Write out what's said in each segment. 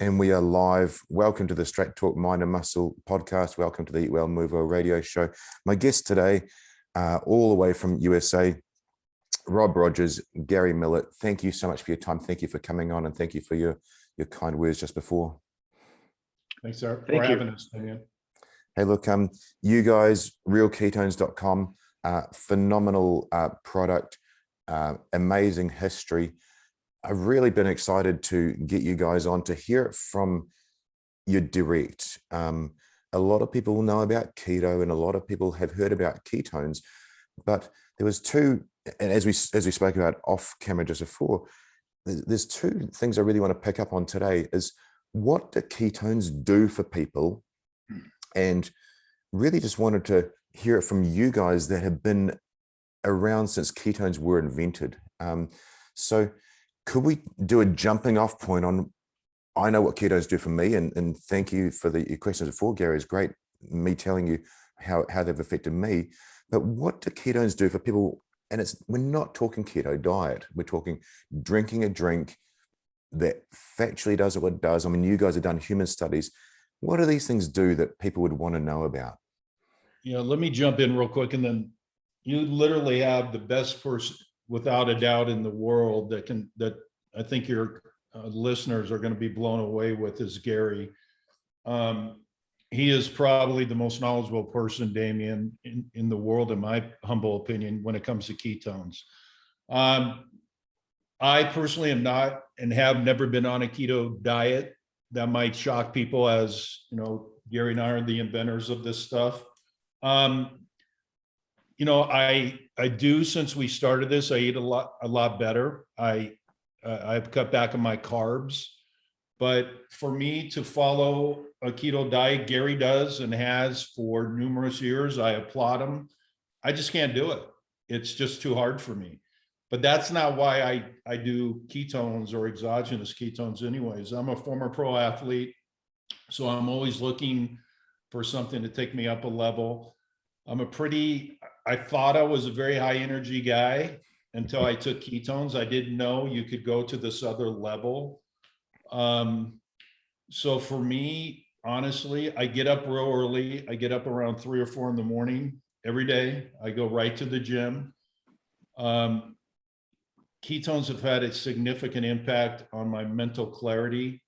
And we are live. Welcome to the Straight Talk Mind and Muscle podcast. Welcome to the Eat Well, Move Well radio show. My guest today, all the way from USA, Rob Rogers, Gary Millet. Thank you so much for your time. Thank you for coming on, and thank you for your kind words just before. Thanks, sir, for having us. Hey, look, you guys, realketones.com, phenomenal product, amazing history. I've really been excited to get you guys on to hear it from you direct. A lot of people will know about keto, and a lot of people have heard about ketones, but there was two, and as we spoke about off camera just before, there's two things I really want to pick up on today is what do ketones do for people, and really just wanted to hear it from you guys that have been around since ketones were invented. So could we do a jumping off point on, I know what ketones do for me, and thank you for your questions before, Gary. It's great me telling you how they've affected me, but what do ketones do for people? And we're not talking keto diet. We're talking drinking a drink that factually does what it does. I mean, you guys have done human studies. What do these things do that people would want to know about? Yeah, let me jump in real quick, and then you literally have the best person, without a doubt, in the world that I think your listeners are going to be blown away with is Gary. He is probably the most knowledgeable person, Damien, in the world, in my humble opinion, when it comes to ketones. I personally am not and have never been on a keto diet. That might shock people, as you know, Gary and I are the inventors of this stuff. You know, I do, since we started this, I eat a lot better. I've cut back on my carbs, but for me to follow a keto diet, Gary does and has for numerous years, I applaud him. I just can't do it. It's just too hard for me. But that's not why I do ketones or exogenous ketones anyways. I'm a former pro athlete, so I'm always looking for something to take me up a level. I thought I was a very high energy guy until I took ketones. I didn't know you could go to this other level. So for me, honestly, I get up real early. I get up around 3 or 4 in the morning every day. I go right to the gym. Ketones have had a significant impact on my mental clarity.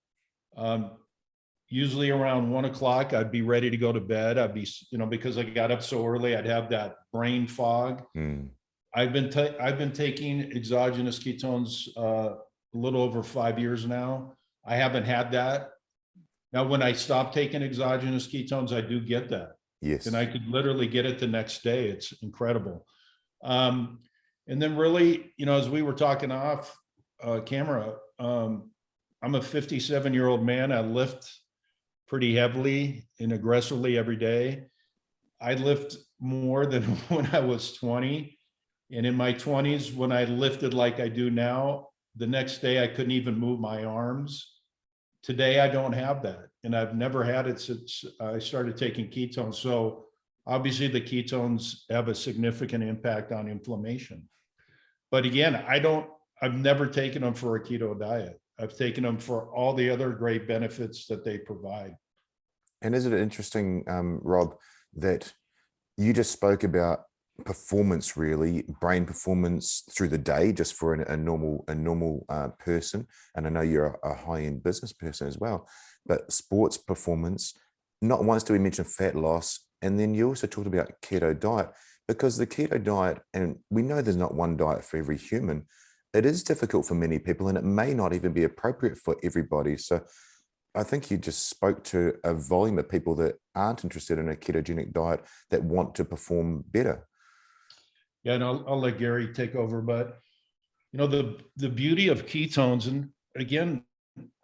Usually around 1 o'clock, I'd be ready to go to bed. I'd be, because I got up so early, I'd have that brain fog. I've been taking exogenous ketones a little over 5 years now. I haven't had that. Now, when I stop taking exogenous ketones, I do get that. Yes. And I could literally get it the next day. It's incredible. And then really, as we were talking off camera, I'm a 57-year-old man. I lift pretty heavily and aggressively every day. I lift more than when I was 20. And in my 20s, when I lifted like I do now, the next day I couldn't even move my arms. Today, I don't have that. And I've never had it since I started taking ketones. So obviously the ketones have a significant impact on inflammation. But again, I've never taken them for a keto diet. I've taken them for all the other great benefits that they provide. And is it interesting, Rob, that you just spoke about performance, really brain performance through the day, just for a normal person, and I know you're a high-end business person as well, but sports performance. Not once do we mention fat loss, and then you also talked about keto diet, because the keto diet, and we know there's not one diet for every human. It is difficult for many people, and it may not even be appropriate for everybody. So I think you just spoke to a volume of people that aren't interested in a ketogenic diet that want to perform better. Yeah, and I'll let Gary take over, but the beauty of ketones, and again,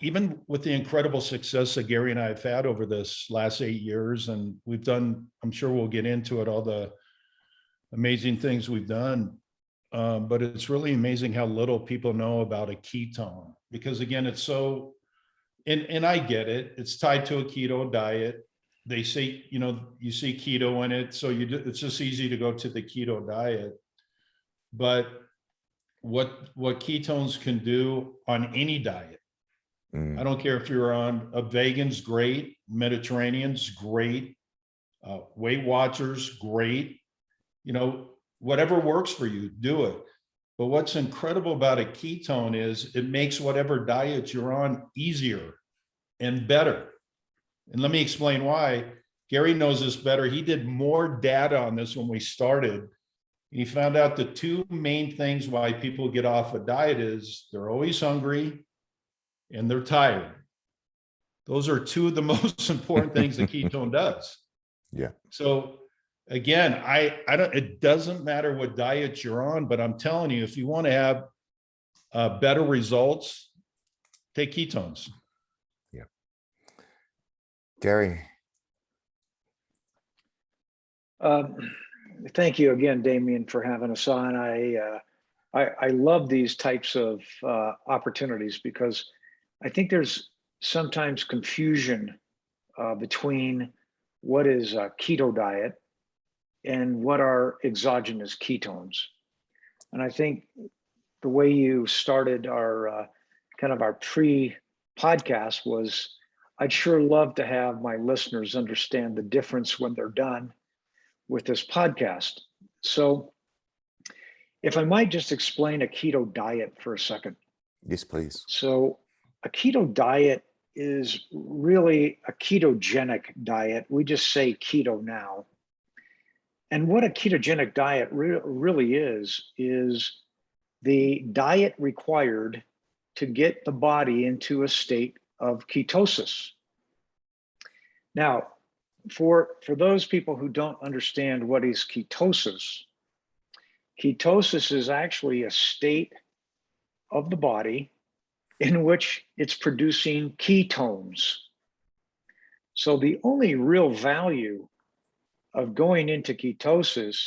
even with the incredible success that Gary and I have had over this last 8 years, and we've done, I'm sure we'll get into it, all the amazing things we've done. But it's really amazing how little people know about a ketone, because again, it's so, and I get it. It's tied to a keto diet. They say, you see keto in it. So it's just easy to go to the keto diet. But what ketones can do on any diet I don't care if you're on a vegan's great, Mediterranean's great, Weight Watchers, great, you know, whatever works for you, do it. But what's incredible about a ketone is it makes whatever diet you're on easier and better. And let me explain why. Gary knows this better. He did more data on this when we started. He found out the two main things why people get off a diet is they're always hungry and they're tired. Those are two of the most important things the ketone does. Yeah. So again, I don't, it doesn't matter what diet you're on, but I'm telling you, if you want to have better results, take ketones. Yeah. Gary. Thank you again, Damien, for having us on. I love these types of opportunities because I think there's sometimes confusion between what is a keto diet and what are exogenous ketones. And I think the way you started our kind of our pre-podcast was, I'd sure love to have my listeners understand the difference when they're done with this podcast. So if I might just explain a keto diet for a second. Yes, please. So a keto diet is really a ketogenic diet. We just say keto now. And what a ketogenic diet really is the diet required to get the body into a state of ketosis. Now, for those people who don't understand what is ketosis, ketosis is actually a state of the body in which it's producing ketones. So the only real value of going into ketosis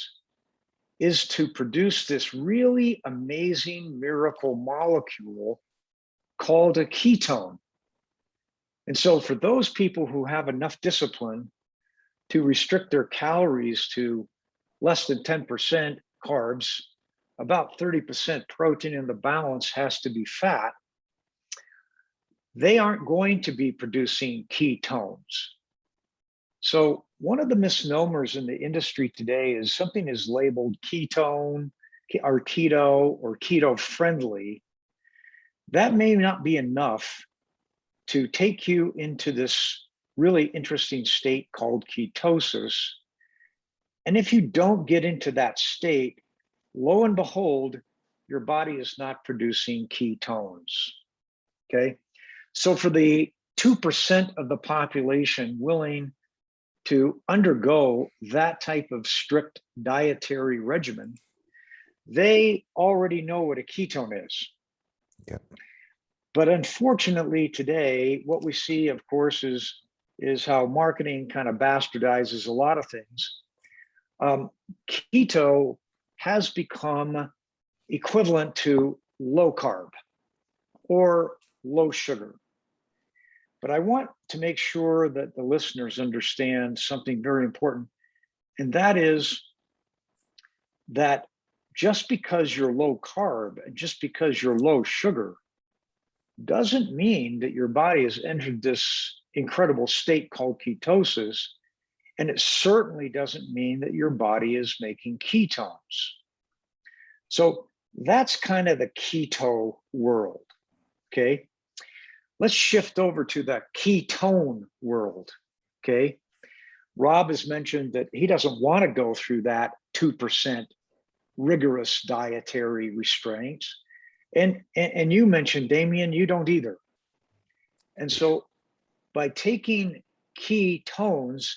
is to produce this really amazing miracle molecule called a ketone. And so for those people who have enough discipline to restrict their calories to less than 10% carbs, about 30% protein, and the balance has to be fat, they aren't going to be producing ketones. So one of the misnomers in the industry today is something is labeled ketone or keto friendly. That may not be enough to take you into this really interesting state called ketosis. And if you don't get into that state, lo and behold, your body is not producing ketones, okay? So for the 2% of the population willing to undergo that type of strict dietary regimen, they already know what a ketone is. Yeah. But unfortunately today, what we see, of course, is how marketing kind of bastardizes a lot of things. Keto has become equivalent to low carb or low sugar. But I want to make sure that the listeners understand something very important, and that is that just because you're low carb and just because you're low sugar doesn't mean that your body has entered this incredible state called ketosis, and it certainly doesn't mean that your body is making ketones. So that's kind of the keto world, okay? Let's shift over to the ketone world, okay? Rob has mentioned that he doesn't want to go through that 2% rigorous dietary restraints. And you mentioned, Damien, you don't either. And so by taking ketones,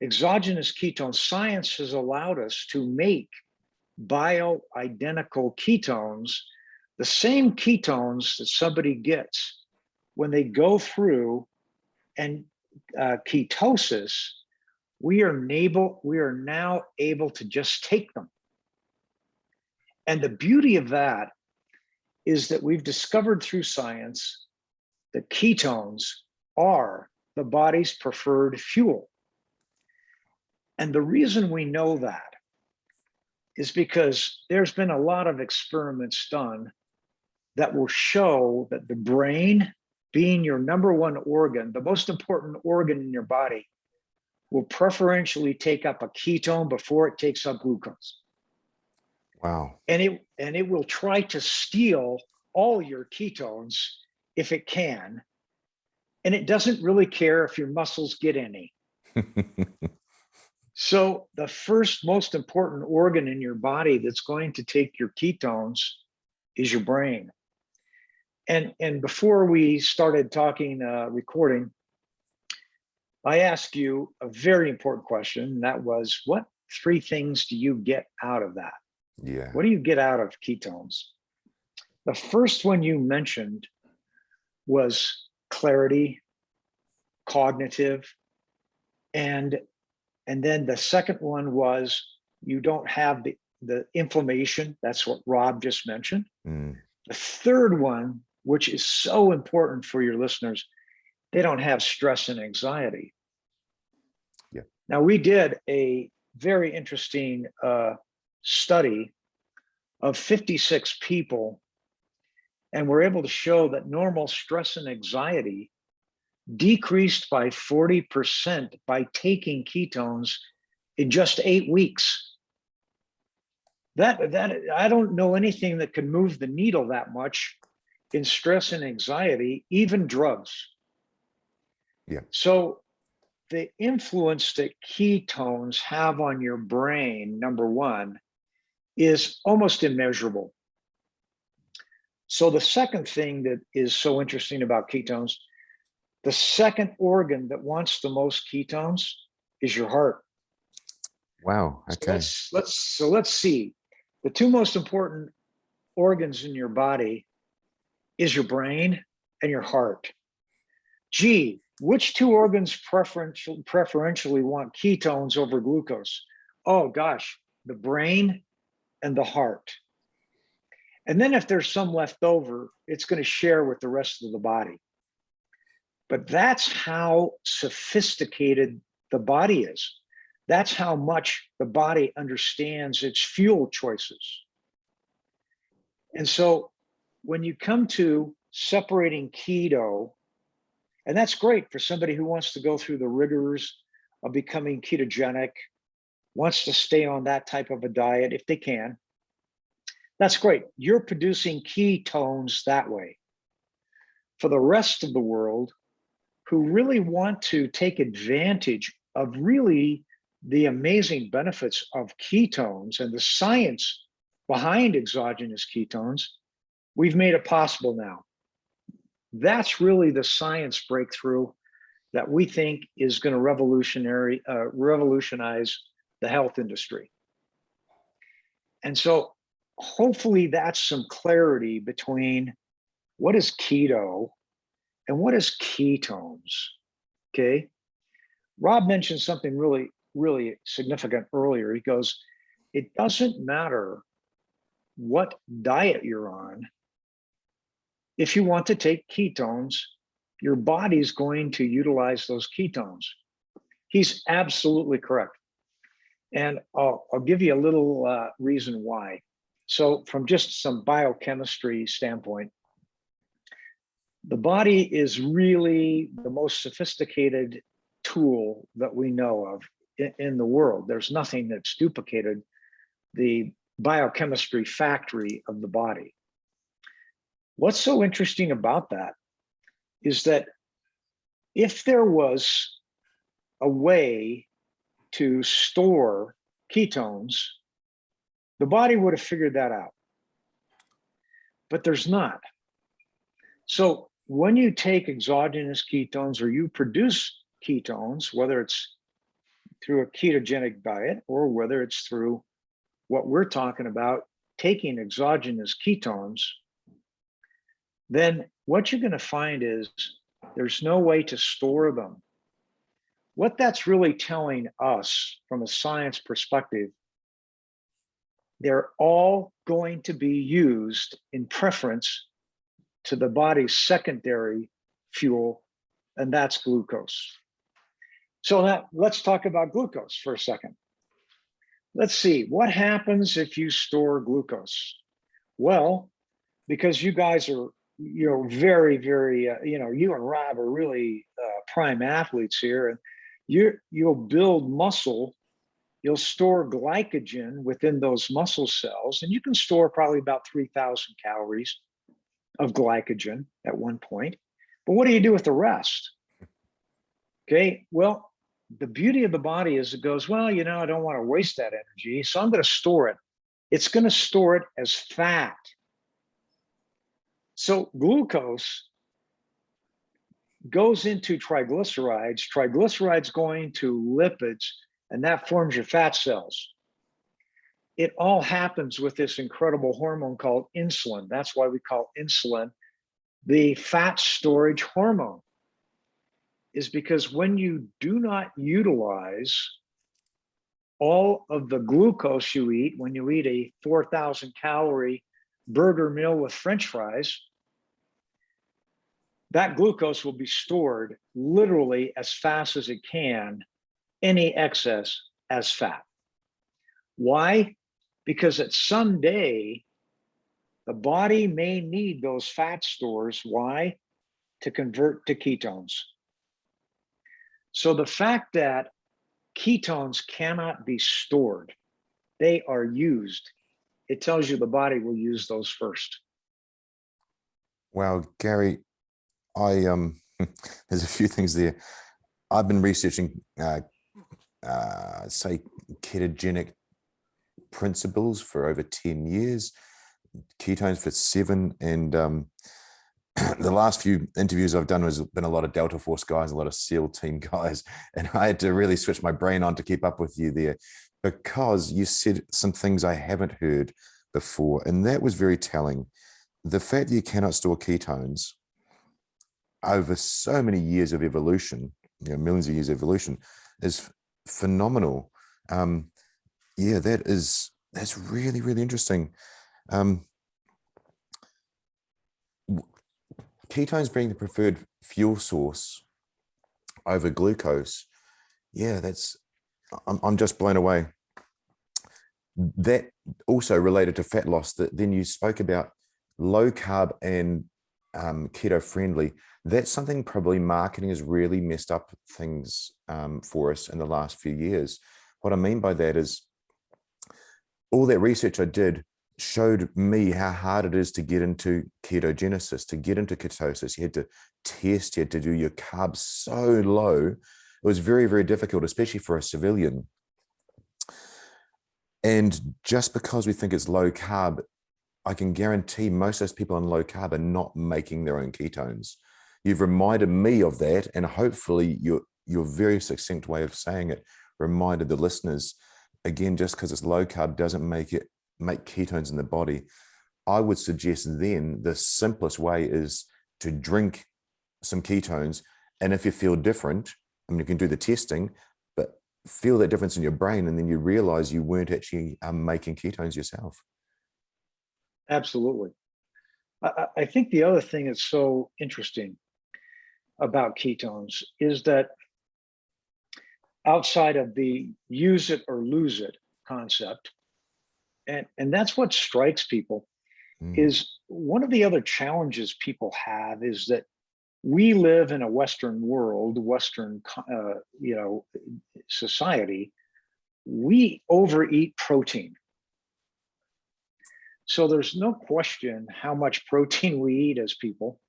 exogenous ketones, science has allowed us to make bioidentical ketones, the same ketones that somebody gets when they go through and ketosis. We are now able to just take them. And the beauty of that is that we've discovered through science that ketones are the body's preferred fuel. And the reason we know that is because there's been a lot of experiments done that will show that the brain being your number one organ, the most important organ in your body, will preferentially take up a ketone before it takes up glucose. Wow. And it will try to steal all your ketones if it can. And it doesn't really care if your muscles get any. So the first most important organ in your body that's going to take your ketones is your brain. And before we started talking, recording, I asked you a very important question. And that was, what 3 things do you get out of that? Yeah. What do you get out of ketones? The first one you mentioned was clarity, cognitive, and then the second one was you don't have the inflammation. That's what Rob just mentioned. Mm. The third one, which is so important for your listeners, they don't have stress and anxiety. Yeah. Now, we did a very interesting study of 56 people, and we're able to show that normal stress and anxiety decreased by 40% by taking ketones in just 8 weeks. That I don't know anything that can move the needle that much in stress and anxiety, even drugs. Yeah. So the influence that ketones have on your brain, number one, is almost immeasurable. So the second thing that is so interesting about ketones, the second organ that wants the most ketones is your heart. Wow. Okay. So let's see. The 2 most important organs in your body is your brain and your heart. Gee, which 2 organs preferentially want ketones over glucose? Oh gosh, the brain and the heart. And then if there's some left over, it's going to share with the rest of the body. But that's how sophisticated the body is. That's how much the body understands its fuel choices. And so when you come to separating keto, and that's great for somebody who wants to go through the rigors of becoming ketogenic, wants to stay on that type of a diet if they can, that's great. You're producing ketones that way. For the rest of the world, who really want to take advantage of really the amazing benefits of ketones and the science behind exogenous ketones, we've made it possible now. That's really the science breakthrough that we think is going to revolutionize the health industry. And so hopefully that's some clarity between what is keto and what is ketones, okay? Rob mentioned something really, really significant earlier. He goes, it doesn't matter what diet you're on. If you want to take ketones, your body's going to utilize those ketones. He's absolutely correct. And I'll give you a little reason why. So from just some biochemistry standpoint, the body is really the most sophisticated tool that we know of in the world. There's nothing that's duplicated the biochemistry factory of the body. What's so interesting about that is that if there was a way to store ketones, the body would have figured that out. But there's not. So when you take exogenous ketones or you produce ketones, whether it's through a ketogenic diet or whether it's through what we're talking about, taking exogenous ketones, then what you're going to find is there's no way to store them. What that's really telling us from a science perspective, they're all going to be used in preference to the body's secondary fuel, and that's glucose. So now let's talk about glucose for a second. Let's see, what happens if you store glucose? Well, because you guys are very, very, you and Rob are really prime athletes here, and you'll build muscle. You'll store glycogen within those muscle cells, and you can store probably about 3,000 calories of glycogen at one point. But what do you do with the rest? Okay, well, the beauty of the body is it goes, well, I don't want to waste that energy, so I'm going to store it. It's going to store it as fat. So glucose goes into triglycerides going to lipids, and that forms your fat cells. It all happens with this incredible hormone called insulin. That's why we call insulin the fat storage hormone, is because when you do not utilize all of the glucose you eat, when you eat a 4,000 calorie burger meal with French fries, that glucose will be stored literally as fast as it can, any excess as fat. Why? Because at some day, the body may need those fat stores. Why? To convert to ketones. So the fact that ketones cannot be stored, they are used. It tells you the body will use those first. Wow, Gary, I there's a few things there. I've been researching say ketogenic principles for over 10 years, ketones for 7, and the last few interviews I've done has been a lot of Delta Force guys, a lot of SEAL team guys, and I had to really switch my brain on to keep up with you there, because you said some things I haven't heard before, and that was very telling. The fact that you cannot store ketones over so many years of evolution, millions of years of evolution, is phenomenal. Yeah, that's really, really interesting. Ketones being the preferred fuel source over glucose. Yeah, I'm just blown away. That also related to fat loss, that then you spoke about low carb and keto friendly. That's something probably marketing has really messed up things for us in the last few years. What I mean by that is all that research I did showed me how hard it is to get into ketogenesis, to get into ketosis. You had to test, you had to do your carbs so low. It was very, very difficult, especially for a civilian. And just because we think it's low carb, I can guarantee most of those people on low carb are not making their own ketones. You've reminded me of that, and hopefully your very succinct way of saying it reminded the listeners, again, just because it's low carb doesn't make ketones in the body. I would suggest then the simplest way is to drink some ketones, and if you feel different, you can do the testing, but feel that difference in your brain, and then you realize you weren't actually making ketones yourself. Absolutely. I think the other thing that's so interesting about ketones is that outside of the use it or lose it concept, and that's what strikes people, is one of the other challenges people have is that we live in a Western world, Western society. We overeat protein. So there's no question how much protein we eat as people.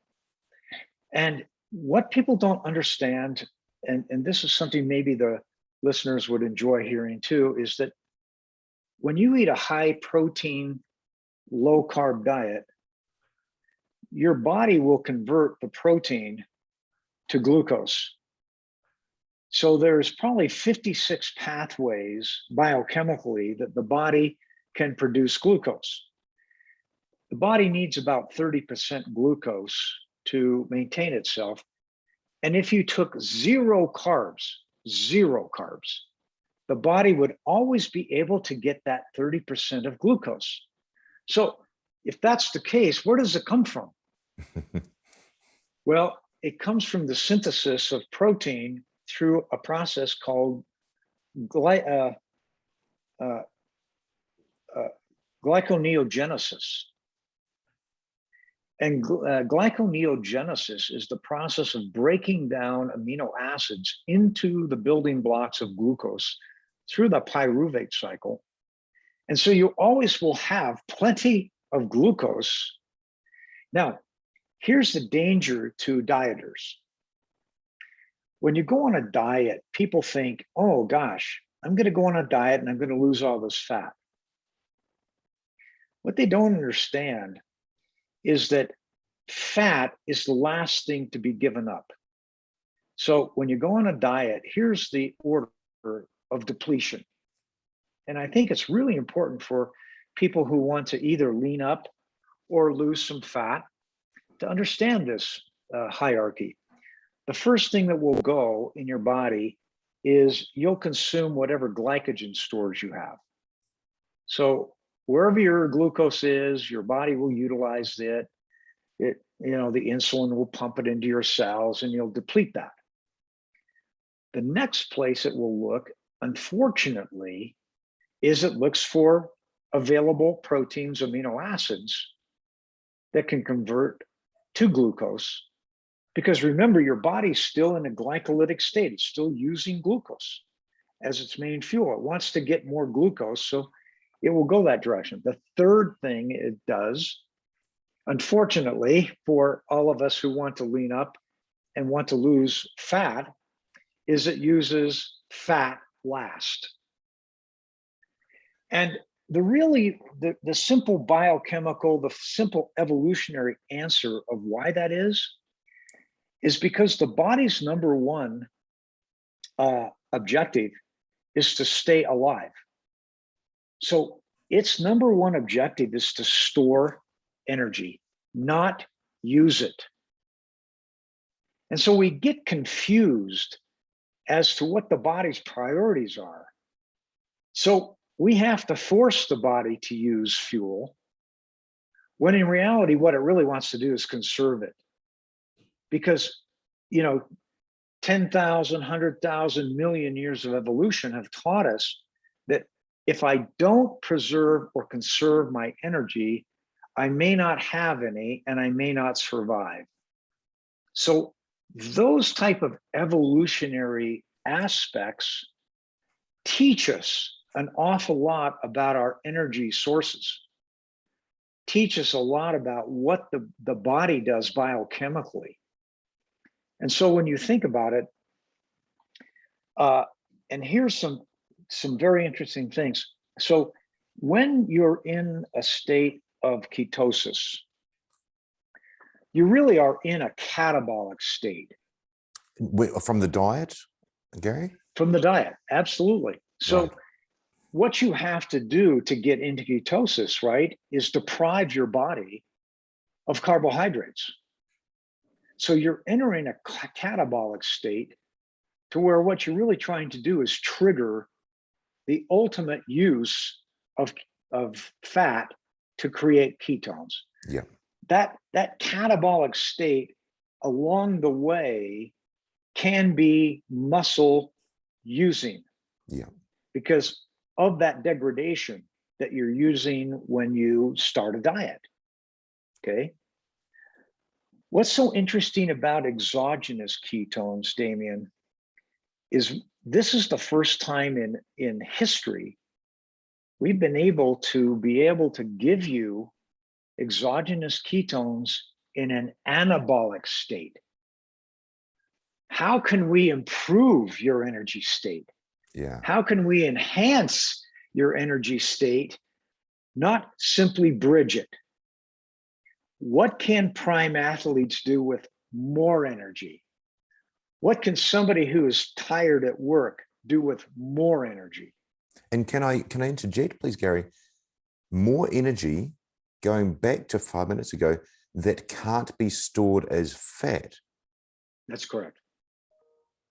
And what people don't understand, and this is something maybe the listeners would enjoy hearing too, is that when you eat a high protein, low carb diet, your body will convert the protein to glucose. So there's probably 56 pathways biochemically that the body can produce glucose. The body needs about 30% glucose to maintain itself. And if you took zero carbs, the body would always be able to get that 30% of glucose. So if that's the case, where does it come from? Well, it comes from the synthesis of protein through a process called glyconeogenesis. And glyconeogenesis is the process of breaking down amino acids into the building blocks of glucose through the pyruvate cycle. And so you always will have plenty of glucose. Now, here's the danger to dieters. When you go on a diet, people think, oh gosh, I'm going to go on a diet and I'm going to lose all this fat. What they don't understand is that fat is the last thing to be given up. So when you go on a diet, here's the order of depletion. And I think it's really important for people who want to either lean up or lose some fat to understand this hierarchy. The first thing that will go in your body is you'll consume whatever glycogen stores you have. So wherever your glucose is, your body will utilize it. The insulin will pump it into your cells and you'll deplete that. The next place it will look, unfortunately, is it looks for available proteins, amino acids that can convert to glucose. Because remember, your body's still in a glycolytic state. It's still using glucose as its main fuel. It wants to get more glucose, so it will go that direction. The third thing it does, unfortunately, for all of us who want to lean up and want to lose fat, is it uses fat last. And the simple biochemical, the simple evolutionary answer of why that is because the body's number one objective is to stay alive. So its number one objective is to store energy, not use it. And so we get confused as to what the body's priorities are. So we have to force the body to use fuel, when in reality, what it really wants to do is conserve it. Because, 10,000, 100,000 million years of evolution have taught us that if I don't preserve or conserve my energy, I may not have any and I may not survive. So those type of evolutionary aspects teach us an awful lot about our energy sources, teach us a lot about what the body does biochemically. And so when you think about it, and here's some very interesting things. So when you're in a state of ketosis, you really are in a catabolic state. From the diet, Gary? From the diet, absolutely. So right. What you have to do to get into ketosis, right, is deprive your body of carbohydrates. So you're entering a catabolic state to where what you're really trying to do is trigger the ultimate use of fat to create ketones. Yeah. That catabolic state along the way can be muscle using. Yeah. Because of that degradation that you're using when you start a diet. Okay. What's so interesting about exogenous ketones, Damien, is this is the first time in history we've been able to give you exogenous ketones in an anabolic state. How can we improve your energy state? Yeah. How can we enhance your energy state, not simply bridge it? What can prime athletes do with more energy? What can somebody who is tired at work do with more energy? And can I interject, please, Gary? More energy, going back to 5 minutes ago, that can't be stored as fat. That's correct.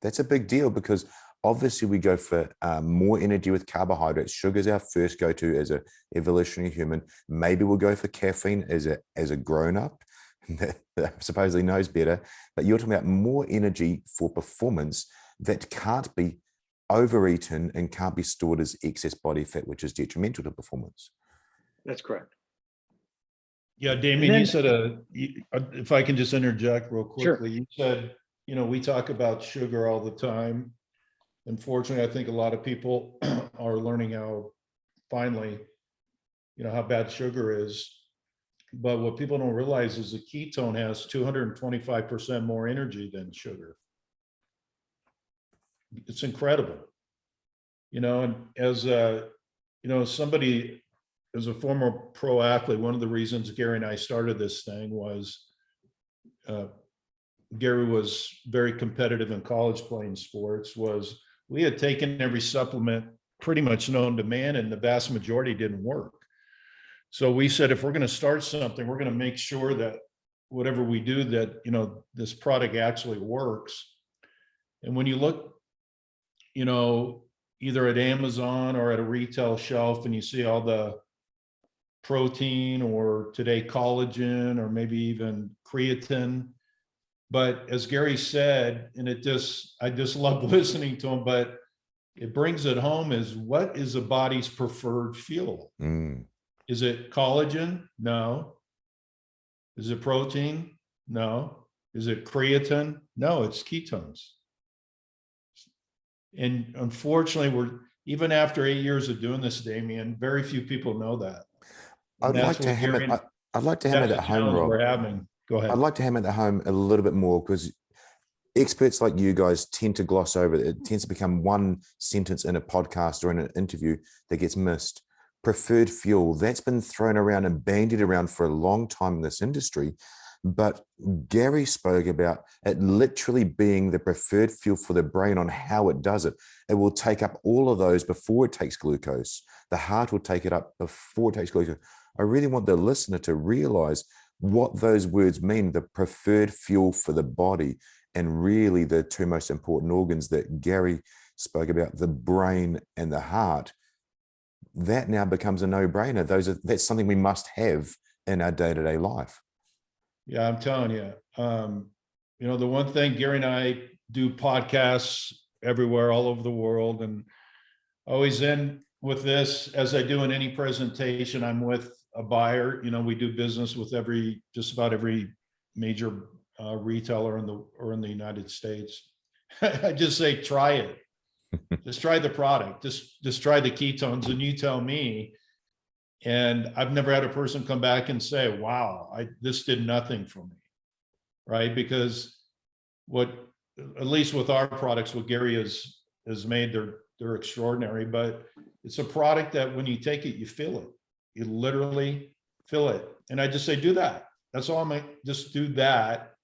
That's a big deal, because obviously we go for more energy with carbohydrates. Sugar's our first go-to as an evolutionary human. Maybe we'll go for caffeine as a grown-up that supposedly knows better. But you're talking about more energy for performance that can't be overeaten and can't be stored as excess body fat, which is detrimental to performance. That's correct. Yeah, Damien, then- you said, if I can just interject real Sure. quickly, you said, we talk about sugar all the time. Unfortunately, I think a lot of people are learning how finally, how bad sugar is. But what people don't realize is a ketone has 225% more energy than sugar. It's incredible. And as somebody, as a former pro athlete, one of the reasons Gary and I started this thing was Gary was very competitive in college playing sports, was we had taken every supplement pretty much known to man, and the vast majority didn't work. So we said, if we're going to start something, we're going to make sure that whatever we do, that, this product actually works. And when you look, either at Amazon or at a retail shelf, and you see all the protein, or today collagen, or maybe even creatine. But as Gary said, and I just love listening to him, but it brings it home, is what is the body's preferred fuel? Is it collagen? No. Is it protein? No. Is it creatine? No, it's ketones. And unfortunately, even after 8 years of doing this, Damien, very few people know that. I'd like to hammer that home, Rob. We're having. Go ahead. I'd like to hammer that home a little bit more, because experts like you guys tend to gloss over it. It tends to become one sentence in a podcast or in an interview that gets missed. Preferred fuel, that's been thrown around and bandied around for a long time in this industry. But Gary spoke about it literally being the preferred fuel for the brain on how it does it. It will take up all of those before it takes glucose. The heart will take it up before it takes glucose. I really want the listener to realize what those words mean, the preferred fuel for the body, and really the two most important organs that Gary spoke about, the brain and the heart. That now becomes a no-brainer. That's something we must have in our day-to-day life. Yeah, I'm telling you. The one thing, Gary and I do podcasts everywhere, all over the world, and always end with this, as I do in any presentation, I'm with a buyer. We do business with just about every major retailer in the United States. I just say, try it. Just try the product. Just try the ketones, and you tell me. And I've never had a person come back and say, wow, this did nothing for me, right? Because at least with our products, what Gary has made, they're extraordinary, but it's a product that when you take it, you feel it. You literally feel it. And I just say, do that. That's all just do that.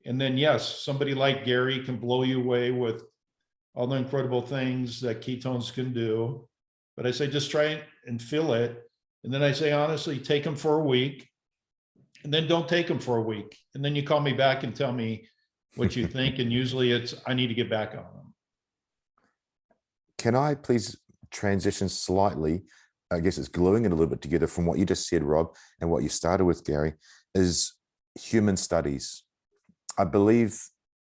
And then, yes, somebody like Gary can blow you away with all the incredible things that ketones can do. But I say, just try it and feel it. And then I say, honestly, take them for a week, and then don't take them for a week. And then you call me back and tell me what you think. And usually it's, I need to get back on them. Can I please transition slightly? I guess it's gluing it a little bit together from what you just said, Rob, and what you started with, Gary, is human studies. I believe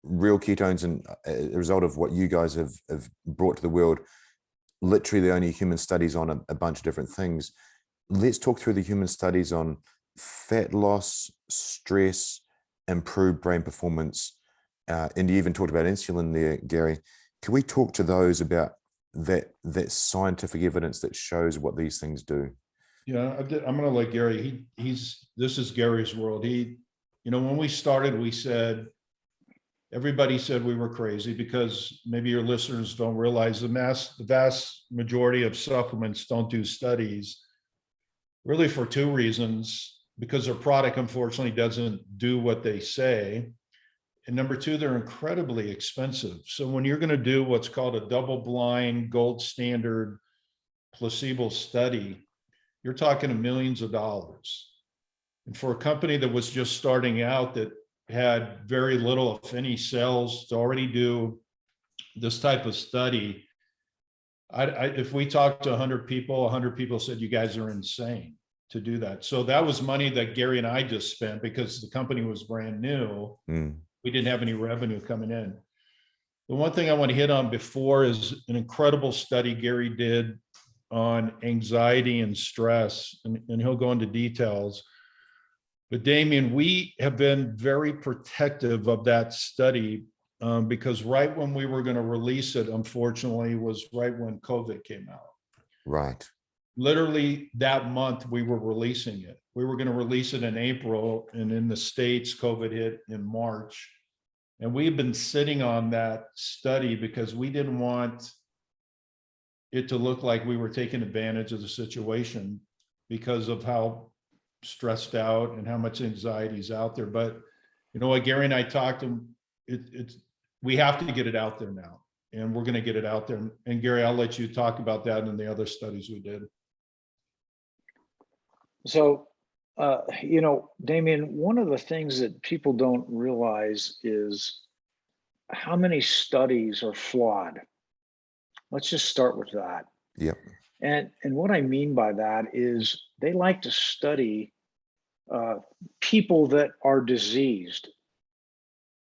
Real Ketones, and a result of what you guys have brought to the world, literally the only human studies on a bunch of different things. Let's talk through the human studies on fat loss, stress, improved brain performance. And you even talked about insulin there, Gary. Can we talk to those about that scientific evidence that shows what these things do? Yeah, I'm going to let Gary, this is Gary's world. When we started, we said, everybody said we were crazy, because maybe your listeners don't realize the vast majority of supplements don't do studies, really for two reasons: because their product unfortunately doesn't do what they say, and number two, they're incredibly expensive. So when you're going to do what's called a double-blind gold standard placebo study, you're talking millions of dollars. And for a company that was just starting out, that had very little, if any, sales to already do this type of study, if we talked to 100 people said, you guys are insane to do that. So that was money that Gary and I just spent, because the company was brand new. We didn't have any revenue coming in. The one thing I want to hit on before is an incredible study Gary did on anxiety and stress, and he'll go into details. But Damien, we have been very protective of that study because right when we were going to release it, unfortunately, was right when COVID came out. Right. Literally that month we were releasing it. We were going to release it in April, and in the States, COVID hit in March. And we've been sitting on that study because we didn't want it to look like we were taking advantage of the situation because of how stressed out and how much anxiety is out there. But you know what, Gary and I talked to him, we have to get it out there now, and we're going to get it out there. And Gary, I'll let you talk about that and the other studies we did. So, you know, Damien, one of the things that people don't realize is how many studies are flawed. Let's just start with that. Yep. And what I mean by that is they like to study people that are diseased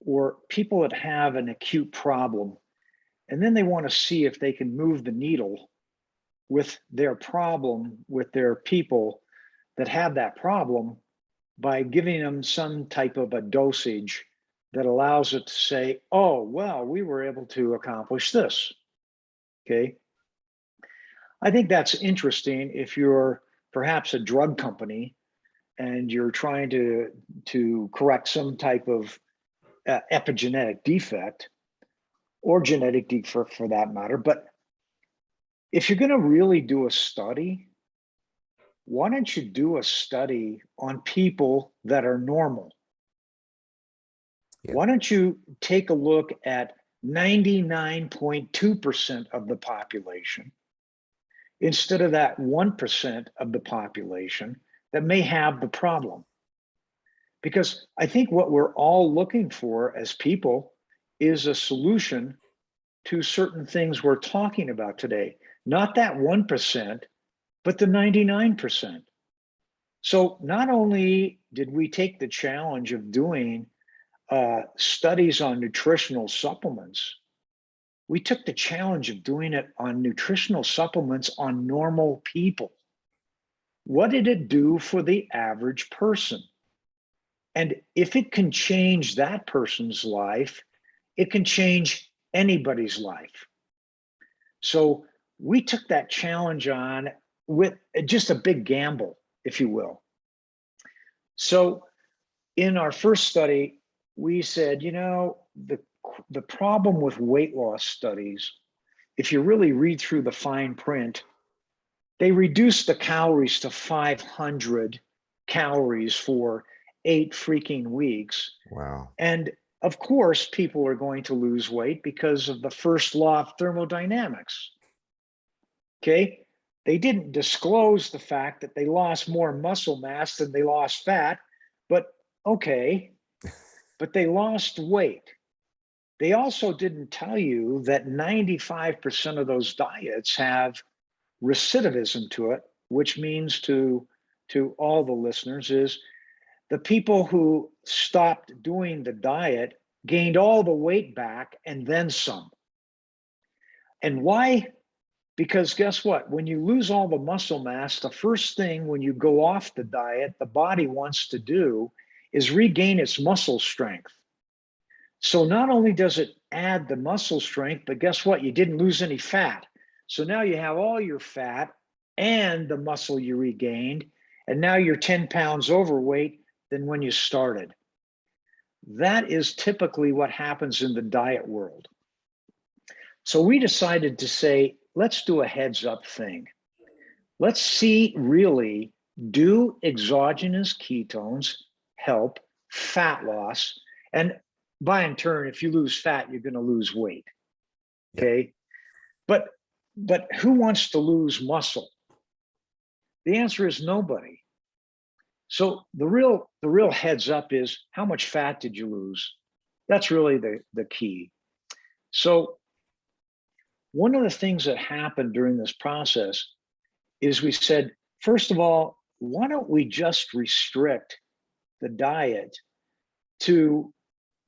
or people that have an acute problem. And then they want to see if they can move the needle with their problem, with their people that have that problem, by giving them some type of a dosage that allows it to say, oh, well, we were able to accomplish this. Okay. I think that's interesting if you're perhaps a drug company and you're trying to correct some type of epigenetic defect or genetic defect for that matter. But if you're going to really do a study, why don't you do a study on people that are normal? Yeah. Why don't you take a look at 99.2% of the population instead of that 1% of the population that may have the problem? Because I think what we're all looking for as people is a solution to certain things we're talking about today. Not that 1%, but the 99%. So not only did we take the challenge of doing studies on nutritional supplements, we took the challenge of doing it on nutritional supplements on normal people. What did it do for the average person? And if it can change that person's life, it can change anybody's life. So we took that challenge on with just a big gamble, if you will. So in our first study, we said, you know, the problem with weight loss studies, if you really read through the fine print, they reduce the calories to 500 calories for 8 freaking weeks. Wow. And of course, people are going to lose weight because of the first law of thermodynamics. Okay. They didn't disclose the fact that they lost more muscle mass than they lost fat, but okay, but they lost weight. They also didn't tell you that 95% of those diets have recidivism to it, which means to all the listeners is the people who stopped doing the diet gained all the weight back and then some. And why? Because guess what? When you lose all the muscle mass, the first thing when you go off the diet, the body wants to do is regain its muscle strength. So not only does it add the muscle strength, but guess what? You didn't lose any fat. So now you have all your fat and the muscle you regained, and now you're 10 pounds overweight than when you started. That is typically what happens in the diet world. So we decided to say, let's do a heads up thing. Let's see really, do exogenous ketones help fat loss? And by in turn, if you lose fat, you're going to lose weight. Okay. But who wants to lose muscle? The answer is nobody. So the real heads up is, how much fat did you lose? That's really the key. So one of the things that happened during this process is we said, first of all, why don't we just restrict the diet to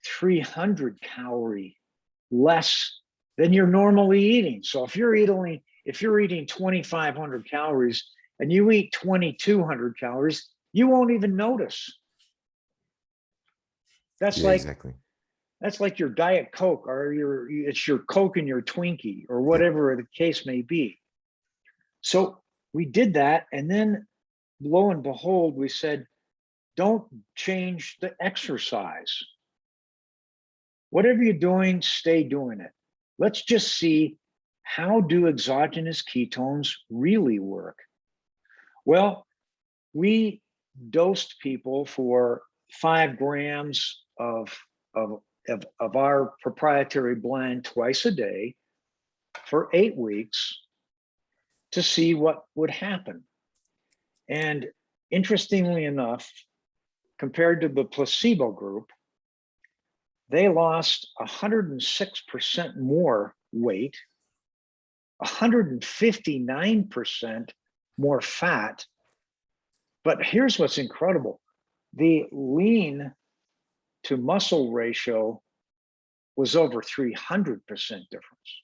300 calorie less than you're normally eating? So if you're eating 2,500 calories and you eat 2,200 calories, you won't even notice. That's Yeah, like exactly. that's like your Diet Coke, or it's your Coke and your Twinkie, or whatever the case may be. So we did that, and then lo and behold, we said, don't change the exercise. Whatever you're doing, stay doing it. Let's just see, how do exogenous ketones really work? Well, we dosed people for 5 grams of our proprietary blend twice a day for 8 weeks to see what would happen. And interestingly enough, compared to the placebo group, they lost 106% more weight, 159% more fat. But here's what's incredible. The lean to muscle ratio was over 300% difference.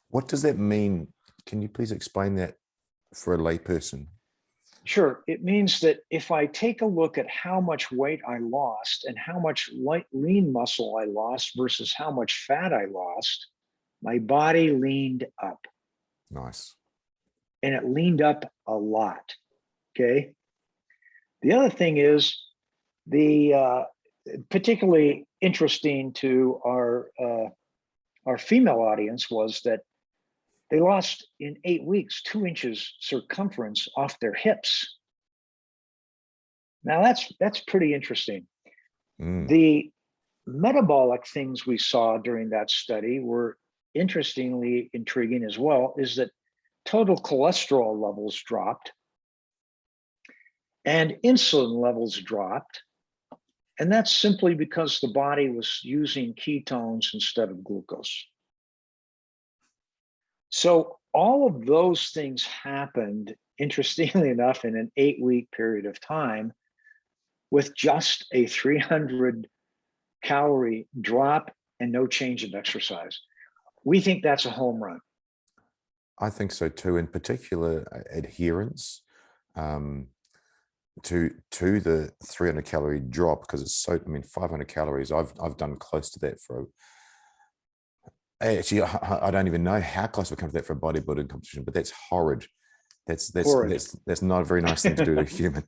What does that mean? Can you please explain that for a layperson? Sure. It means that if I take a look at how much weight I lost and how much lean muscle I lost versus how much fat I lost, my body leaned up. Nice. And it leaned up a lot. Okay. The other thing is, the particularly interesting to our female audience was that they lost in 8 weeks 2 inches circumference off their hips. Now that's pretty interesting. The metabolic things we saw during that study were interestingly intriguing as well, is that total cholesterol levels dropped and insulin levels dropped. And that's simply because the body was using ketones instead of glucose. So all of those things happened, interestingly enough, in an 8-week period of time with just a 300 calorie drop and no change of exercise. We think that's a home run. I think so too. In particular, adherence to the 300 calorie drop, because it's so, I mean, 500 calories, I've done close to that for actually, I don't even know how close we come to that for a bodybuilding competition, but that's horrid. That's not a very nice thing to do to a human.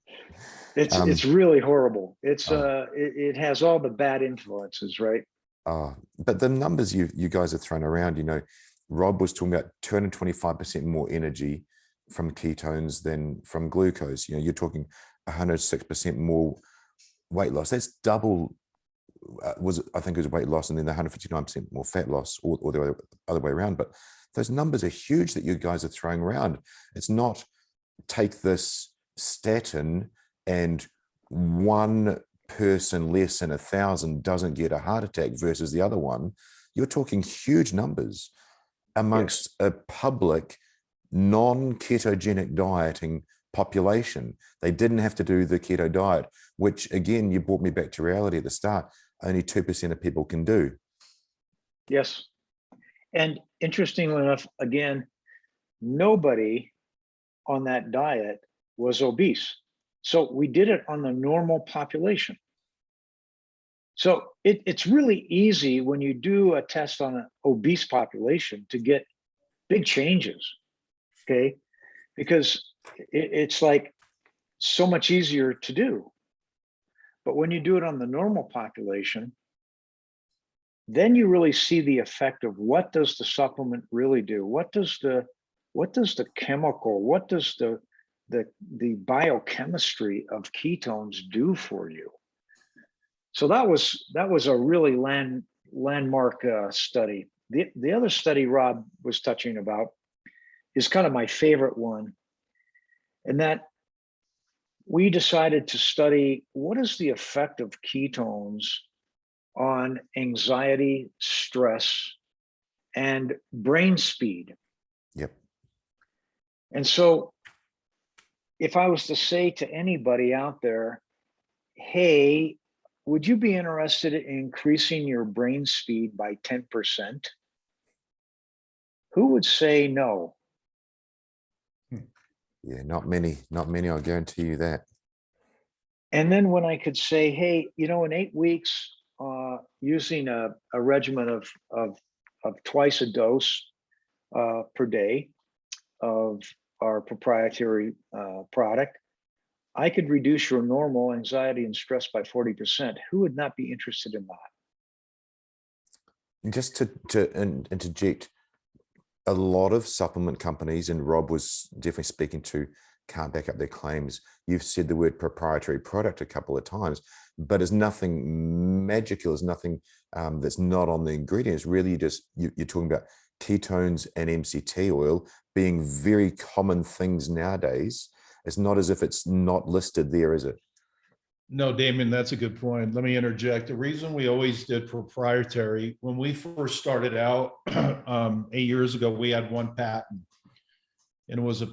It's really horrible. It has all the bad influences, right? But the numbers you guys are throwing around, you know, Rob was talking about 225% more energy from ketones than from glucose. You know, you're talking 106% more weight loss. That's double. I think it was weight loss, and then the 159% more fat loss, or the other way around. But those numbers are huge that you guys are throwing around. It's not take this statin and one person less than 1,000 doesn't get a heart attack versus the other one. You're talking huge numbers amongst a public non-ketogenic dieting population. They didn't have to do the keto diet, which again, you brought me back to reality at the start. Only 2% of people can do. Yes. And interestingly enough, again, nobody on that diet was obese. So we did it on the normal population. So it's really easy when you do a test on an obese population to get big changes, okay? Because it's like so much easier to do. But when you do it on the normal population, then you really see the effect of what does the supplement really do? What does the chemical, what does the biochemistry of ketones do for you? So that was a really landmark study. The other study Rob was touching about is kind of my favorite one, and that we decided to study what is the effect of ketones on anxiety, stress, and brain speed. Yep. And so if I was to say to anybody out there, hey, would you be interested in increasing your brain speed by 10%? Who would say no? Yeah, not many, I'll guarantee you that. And then when I could say, hey, in 8 weeks, using a regimen of twice a dose per day of our proprietary product, I could reduce your normal anxiety and stress by 40%. Who would not be interested in that? Just to interject, a lot of supplement companies, and Rob was definitely speaking to, can't back up their claims. You've said the word proprietary product a couple of times, but it's nothing magical. It's nothing that's not on the ingredients. Really, just you're talking about ketones and MCT oil being very common things nowadays. It's not as if it's not listed there, is it? No, Damon, that's a good point. Let me interject. The reason we always did proprietary, when we first started out 8 years ago, we had one patent, and it was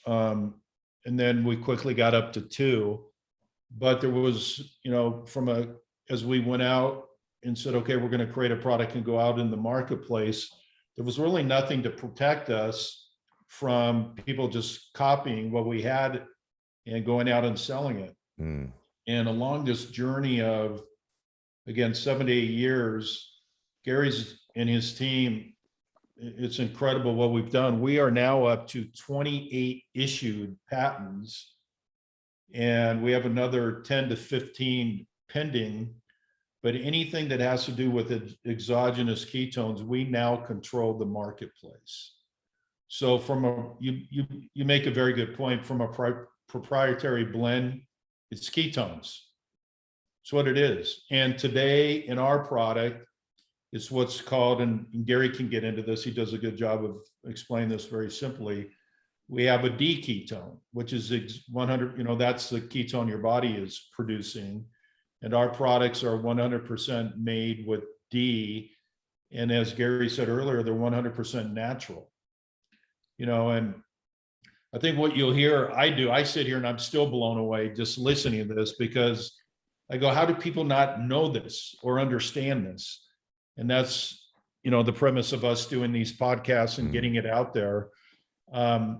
and then we quickly got up to 2. But there was, as we went out and said, okay, we're going to create a product and go out in the marketplace, there was really nothing to protect us from people just copying what we had and going out and selling it. Mm. And along this journey of, again, 7 to 8 years, Gary's and his team, it's incredible what we've done. We are now up to 28 issued patents, and we have another 10 to 15 pending. But anything that has to do with exogenous ketones, we now control the marketplace. So you make a very good point. From a proprietary blend, it's ketones. It's what it is. And today in our product, it's what's called, and Gary can get into this, he does a good job of explaining this very simply. We have a D ketone, which is 100, that's the ketone your body is producing. And our products are 100% made with D. And as Gary said earlier, they're 100% natural. And I think what you'll hear, I sit here and I'm still blown away just listening to this, because I go, how do people not know this or understand this? And that's, the premise of us doing these podcasts and getting it out there. And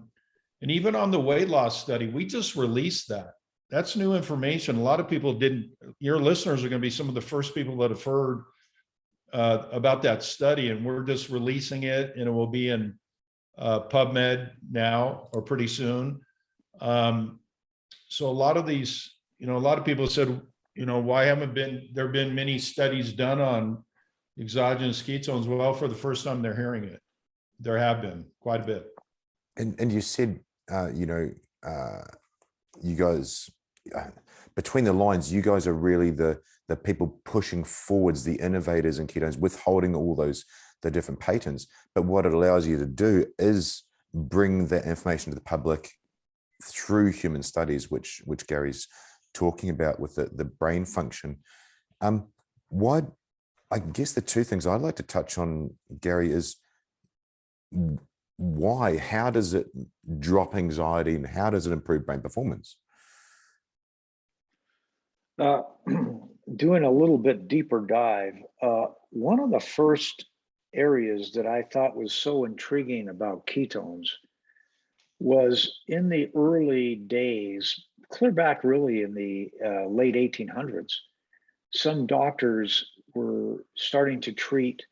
even on the weight loss study, we just released that. That's new information. A lot of people didn't, your listeners are going to be some of the first people that have heard about that study, and we're just releasing it, and it will be in PubMed now or pretty soon. So a lot of these, a lot of people said, why haven't there been many studies done on exogenous ketones? Well, for the first time they're hearing it. There have been quite a bit. And you said, you guys, between the lines, you guys are really the people pushing forwards, the innovators in ketones, withholding all the different patents. But what it allows you to do is bring that information to the public through human studies, which Gary's talking about with the brain function. I guess the two things I'd like to touch on, Gary, is why? How does it drop anxiety, and how does it improve brain performance? Doing a little bit deeper dive, one of the first areas that I thought was so intriguing about ketones was in the early days, clear back really in the late 1800s, some doctors were starting to treat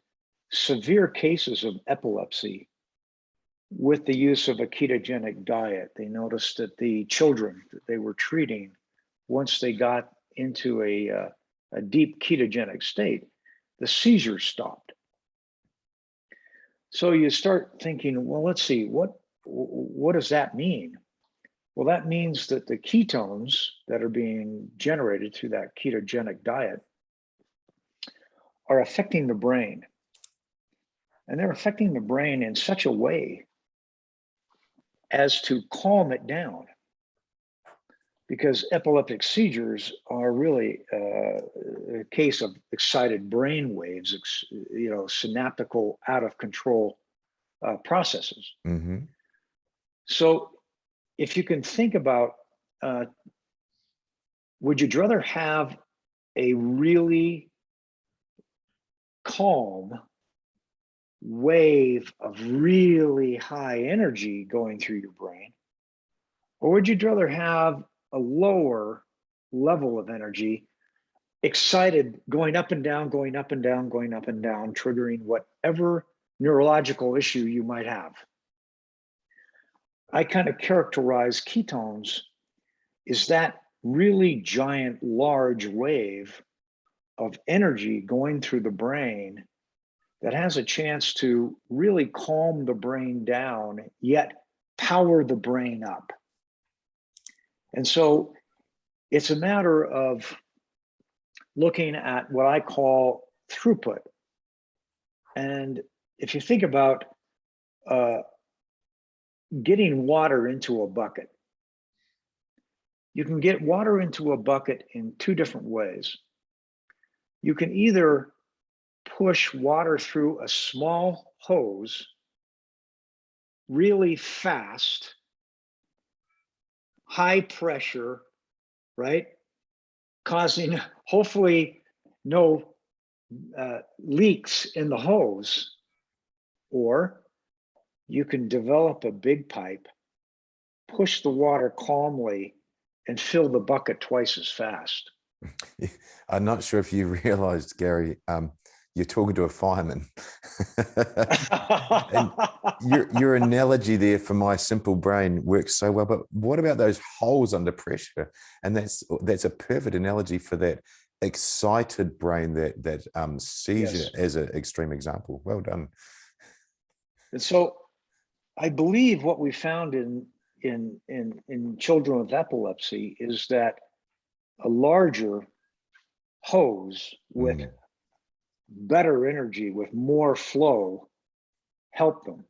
severe cases of epilepsy with the use of a ketogenic diet. They noticed that the children that they were treating, once they got into a deep ketogenic state, the seizures stopped. So you start thinking, well, let's see, what does that mean? Well, that means that the ketones that are being generated through that ketogenic diet are affecting the brain. And they're affecting the brain in such a way as to calm it down. Because epileptic seizures are really a case of excited brain waves, synaptical out of control processes. Mm-hmm. So if you can think about, would you rather have a really calm wave of really high energy going through your brain, or would you rather have a lower level of energy, excited, going up and down, going up and down, going up and down, triggering whatever neurological issue you might have. I kind of characterize ketones is that really giant, large wave of energy going through the brain that has a chance to really calm the brain down, yet power the brain up. And so it's a matter of looking at what I call throughput. And if you think about getting water into a bucket, you can get water into a bucket in two different ways. You can either push water through a small hose really fast, high pressure, right? Causing hopefully no leaks in the hose. Or you can develop a big pipe, push the water calmly, and fill the bucket twice as fast. I'm not sure if you realized, Gary, you're talking to a fireman. And your analogy there for my simple brain works so well. But what about those holes under pressure? And that's a perfect analogy for that excited brain that sees Yes. it as an extreme example. Well done. And so I believe what we found in children with epilepsy is that a larger hose with better energy, with more flow, help them.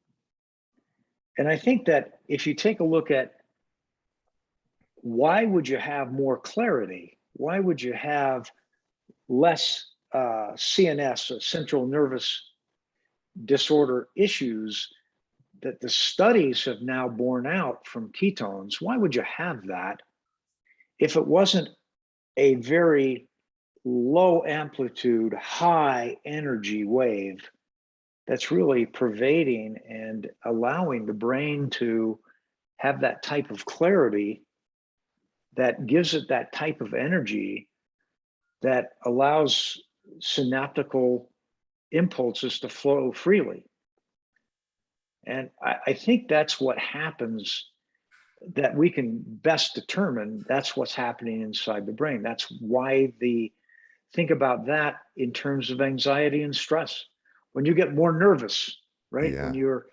And I think that if you take a look at why would you have more clarity? Why would you have less CNS, central nervous disorder issues that the studies have now borne out from ketones? Why would you have that if it wasn't a very low amplitude, high energy wave that's really pervading and allowing the brain to have that type of clarity that gives it that type of energy that allows synaptical impulses to flow freely? And I think that's what happens, that we can best determine that's what's happening inside the brain. That's why think about that in terms of anxiety and stress. When you get more nervous, right? Yeah. When you're,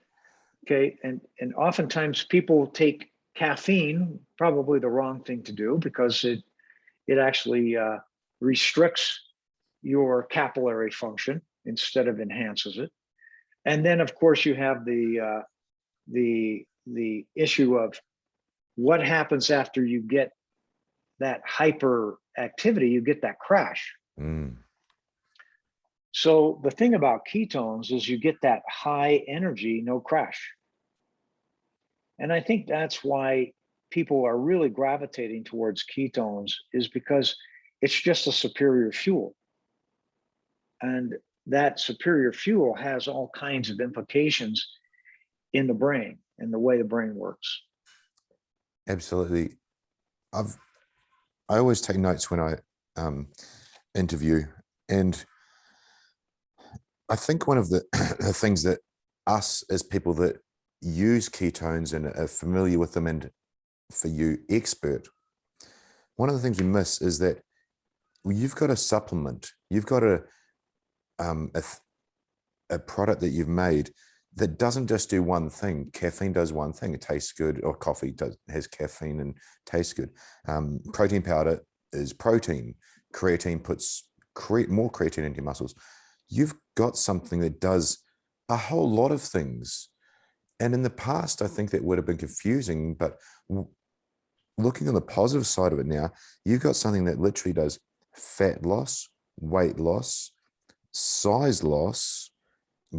okay, and oftentimes people take caffeine, probably the wrong thing to do because it actually restricts your capillary function instead of enhances it. And then, of course, you have the issue of what happens after you get that hyperactivity. You get that crash. So the thing about ketones is you get that high energy, no crash. And I think that's why people are really gravitating towards ketones, is because it's just a superior fuel. And that superior fuel has all kinds of implications in the brain and the way the brain works. Absolutely. I always take notes when I interview, and I think one of the things that us as people that use ketones and are familiar with them, and for you expert, one of the things we miss is that you've got a supplement, you've got a product that you've made that doesn't just do one thing. Caffeine does one thing, it tastes good, or coffee has caffeine and tastes good. Protein powder is protein. Creatine puts more creatine into your muscles. You've got something that does a whole lot of things. And in the past, I think that would have been confusing, but looking on the positive side of it now, you've got something that literally does fat loss, weight loss, size loss,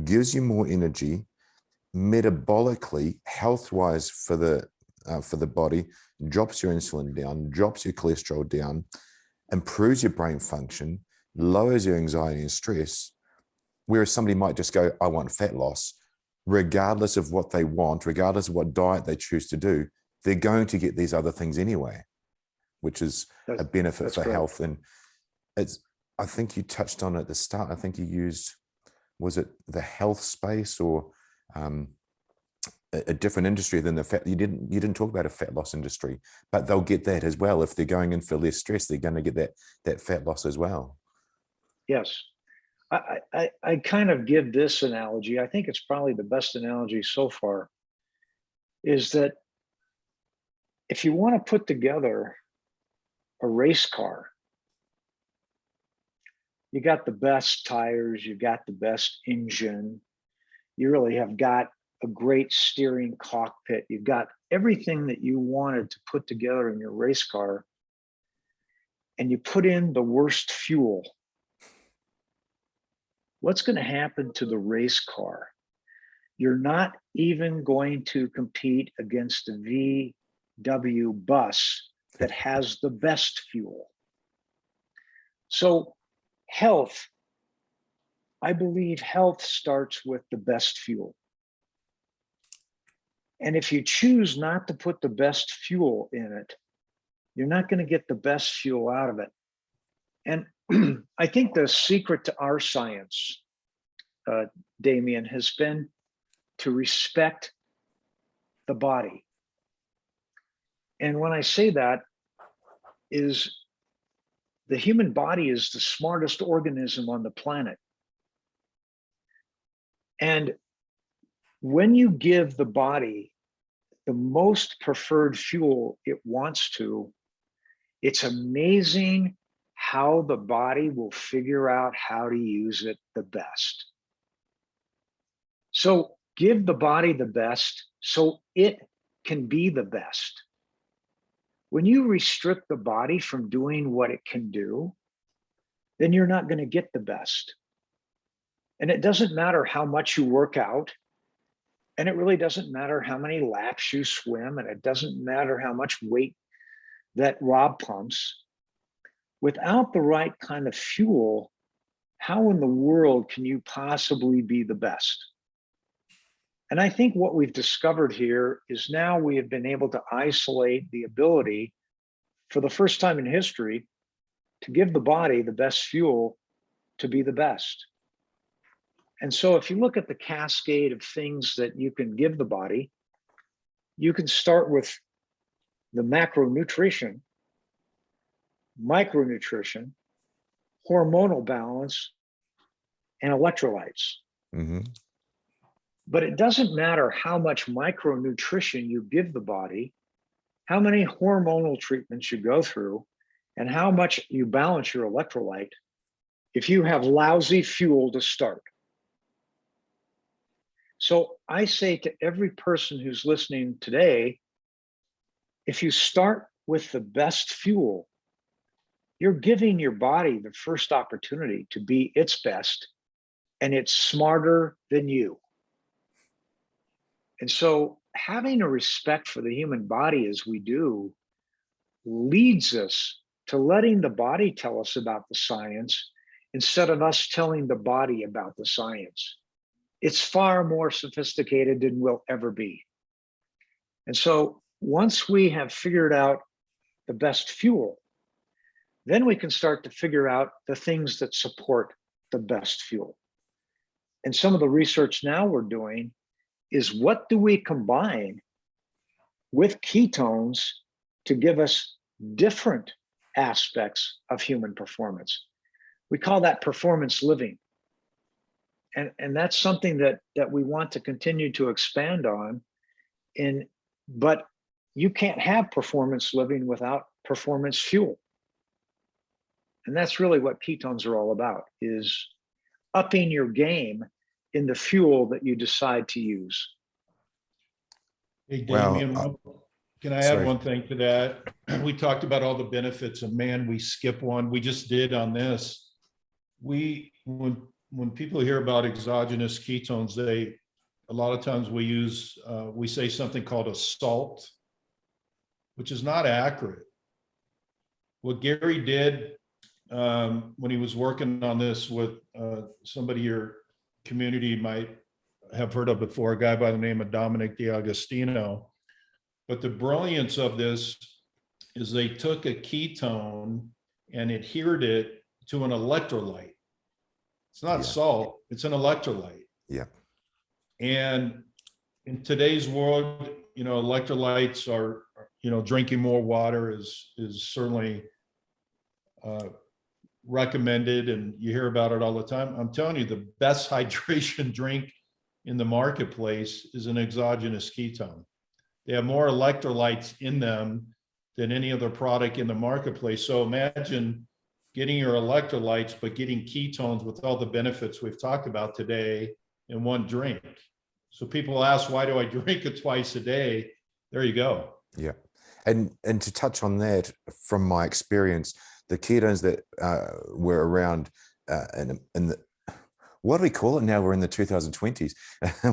gives you more energy, metabolically, health-wise for the body, drops your insulin down, drops your cholesterol down, improves your brain function, lowers your anxiety and stress. Whereas somebody might just go, I want fat loss, regardless of what they want, regardless of what diet they choose to do, they're going to get these other things anyway. which is a That's- benefit that's for correct. health. And I think you touched on it at the start. I think you used, was it the health space or a different industry than the fat? You didn't talk about a fat loss industry, but they'll get that as well. If they're going in for less stress, they're going to get that fat loss as well. Yes. I kind of give this analogy. I think it's probably the best analogy so far, is that if you want to put together a race car, you got the best tires, you got the best engine, you really have got a great steering cockpit, you've got everything that you wanted to put together in your race car, and you put in the worst fuel. What's going to happen to the race car? You're not even going to compete against a VW bus that has the best fuel. So health, I believe health starts with the best fuel. And if you choose not to put the best fuel in it, you're not going to get the best fuel out of it. And I think the secret to our science, Damien, has been to respect the body. And when I say that, is the human body is the smartest organism on the planet. And when you give the body the most preferred fuel it wants to, it's amazing how the body will figure out how to use it the best. So give the body the best so it can be the best. When you restrict the body from doing what it can do, then you're not going to get the best. And it doesn't matter how much you work out, and it really doesn't matter how many laps you swim, and it doesn't matter how much weight that Rob pumps. Without the right kind of fuel, how in the world can you possibly be the best? And I think what we've discovered here is now we have been able to isolate the ability, for the first time in history, to give the body the best fuel to be the best. And so if you look at the cascade of things that you can give the body, you can start with the macronutrition, micronutrition, hormonal balance, and electrolytes. Mm-hmm. But it doesn't matter how much micronutrition you give the body, how many hormonal treatments you go through, and how much you balance your electrolyte if you have lousy fuel to start. So I say to every person who's listening today, if you start with the best fuel, you're giving your body the first opportunity to be its best, and it's smarter than you. And so having a respect for the human body as we do leads us to letting the body tell us about the science instead of us telling the body about the science. It's far more sophisticated than we'll ever be. And so once we have figured out the best fuel, then we can start to figure out the things that support the best fuel. And some of the research now we're doing is, what do we combine with ketones to give us different aspects of human performance? We call that performance living. And that's something that we want to continue to expand on. But you can't have performance living without performance fuel. And that's really what ketones are all about, is upping your game in the fuel that you decide to use. Hey, Damien, can I add sorry. one thing to that? We talked about all the benefits, and man, we skip one. We just did on this. When people hear about exogenous ketones, a lot of times we say something called a salt, which is not accurate. What Gary did when he was working on this with somebody your community might have heard of before, a guy by the name of Dominic D'Agostino. But the brilliance of this is they took a ketone and adhered it to an electrolyte. It's not salt, it's an electrolyte. Yeah. And in today's world, electrolytes are, drinking more water is certainly recommended, and you hear about it all the time. I'm telling you, the best hydration drink in the marketplace is an exogenous ketone. They have more electrolytes in them than any other product in the marketplace. So imagine getting your electrolytes, but getting ketones with all the benefits we've talked about today in one drink. So people ask, why do I drink it twice a day? There you go. Yeah. And to touch on that, from my experience, the ketones that were around in the, what do we call it now? We're in the 2020s.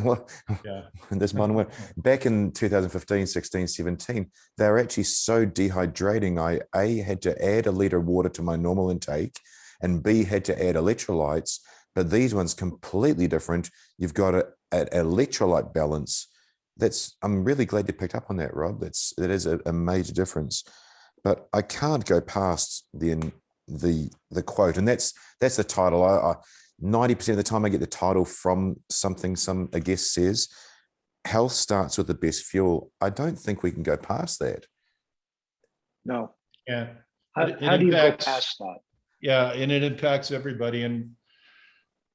What, yeah. This modern way. Back in 2015, 16, 17, they were actually so dehydrating. I A, had to add a liter of water to my normal intake, and B, had to add electrolytes. But these ones completely different. You've got an electrolyte balance. I'm really glad you picked up on that, Rob. That is a major difference. But I can't go past the quote, and that's the title. I 90% of the time I get the title from something a guest says. Health starts with the best fuel. I don't think we can go past that. No. Yeah. How do you go past that? Yeah, and it impacts everybody. And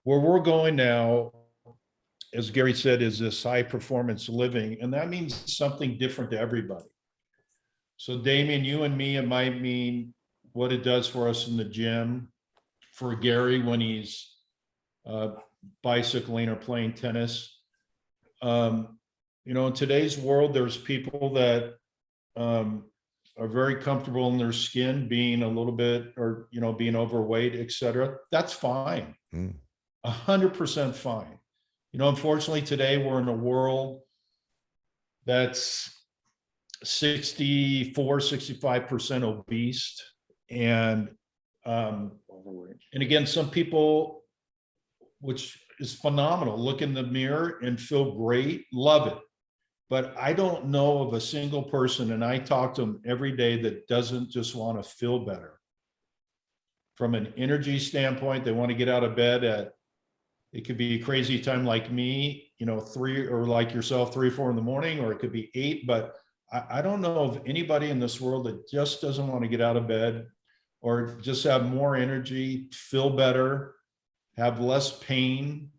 where we're going now, as Gary said, is this high performance living. And that means something different to everybody. So Damien, you and me, it might mean what it does for us in the gym. For Gary, when he's bicycling or playing tennis. In today's world, there's people that are very comfortable in their skin, being a little bit, or, being overweight, et cetera. That's fine. 100% fine. Unfortunately, today we're in a world that's 65% obese. And again, some people, which is phenomenal, look in the mirror and feel great, love it. But I don't know of a single person, and I talk to them every day, that doesn't just want to feel better. From an energy standpoint, they want to get out of bed it could be a crazy time like me, 3, or like yourself, 3 or 4 in the morning, or it could be 8. But I don't know of anybody in this world that just doesn't want to get out of bed, or just have more energy, feel better, have less pain,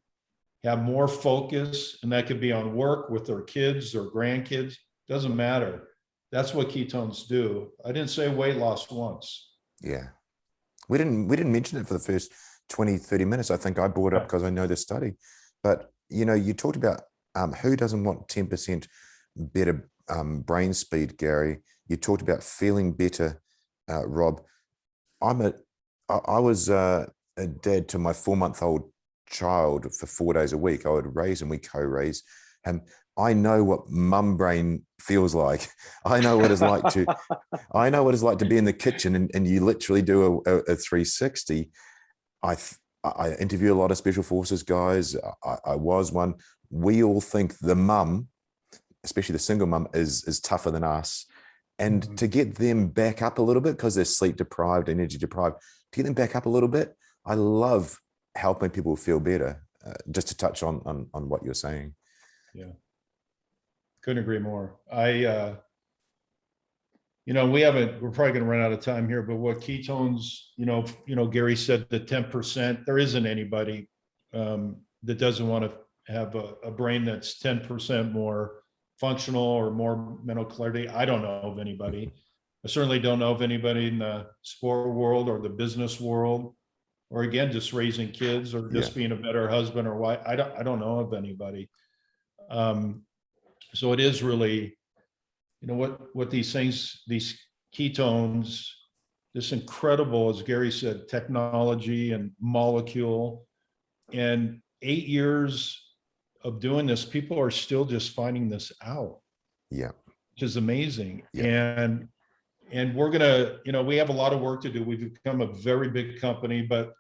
have more focus. And that could be on work, with their kids or grandkids, doesn't matter. That's what ketones do. I didn't say weight loss once. Yeah. We didn't mention it for the first 20, 30 minutes. I think I brought it up because I know the study. But, you talked about who doesn't want 10% better brain speed, Gary. You talked about feeling better, Rob. I was a dad to my 4-month-old child for 4 days a week. I would raise and we co-raise. I know what mum brain feels like. I know what it's like to be in the kitchen and you literally do a 360. I interview a lot of special forces guys. I was one. We all think the mum, especially the single mum, is tougher than us. And to get them back up a little bit, because they're sleep deprived, energy deprived, to get them back up a little bit, I love helping people feel better. Just to touch on what you're saying. Yeah, couldn't agree more. We're probably going to run out of time here, but what ketones, Gary said the 10%, there isn't anybody that doesn't want to have a brain that's 10% more functional or more mental clarity. I don't know of anybody. I certainly don't know of anybody in the sport world or the business world, or again, just raising kids, or just being a better husband or wife. I don't know of anybody. So it is really, what these things, these ketones, this incredible, as Gary said, technology and molecule, and 8 years of doing this, people are still just finding this out. Yeah. Which is amazing. Yeah. And we're gonna, we have a lot of work to do. We've become a very big company, but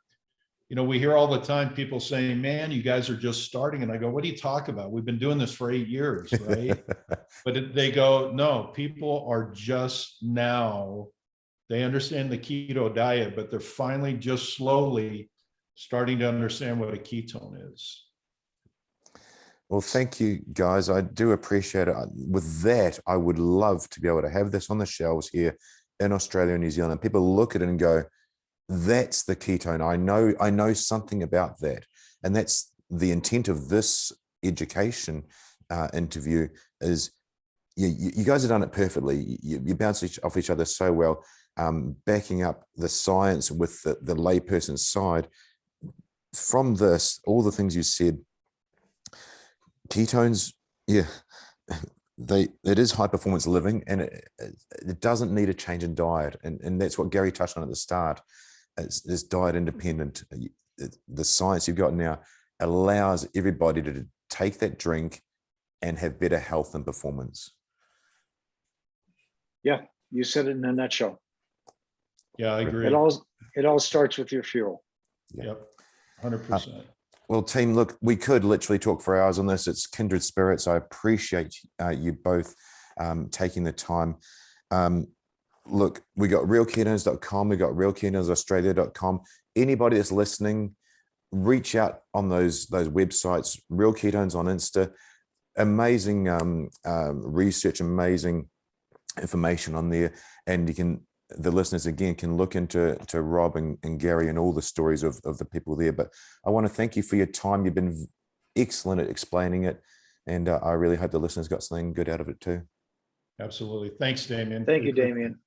you know, we hear all the time people saying, man, you guys are just starting. And I go, what do you talk about? We've been doing this for 8 years, right? But they go, no, people are just now, they understand the keto diet, but they're finally just slowly starting to understand what a ketone is. Well, thank you, guys. I do appreciate it. With that, I would love to be able to have this on the shelves here in Australia and New Zealand. People look at it and go, that's the ketone. I know something about that. And that's the intent of this education interview is you guys have done it perfectly. You bounce off each other so well, backing up the science with the layperson's side. From this, all the things you said, ketones, yeah, it is high performance living, and it doesn't need a change in diet. And that's what Gary touched on at the start. It's diet independent. The science you've got now allows everybody to take that drink and have better health and performance. Yeah, you said it in a nutshell. Yeah, I agree. It all starts with your fuel. Yep, 100%. Well, team, look, we could literally talk for hours on this. It's kindred spirits. I appreciate you both taking the time. Look, we got realketones.com, we got realketonesaustralia.com. Anybody that's listening, reach out on those websites. Real Ketones on Insta. Amazing research, amazing information on there, and the listeners again can look into Rob and Gary and all the stories of the people there. But I want to thank you for your time. You've been excellent at explaining it, and I really hope the listeners got something good out of it too. Absolutely. Thanks, Damien. Thank you, Damien.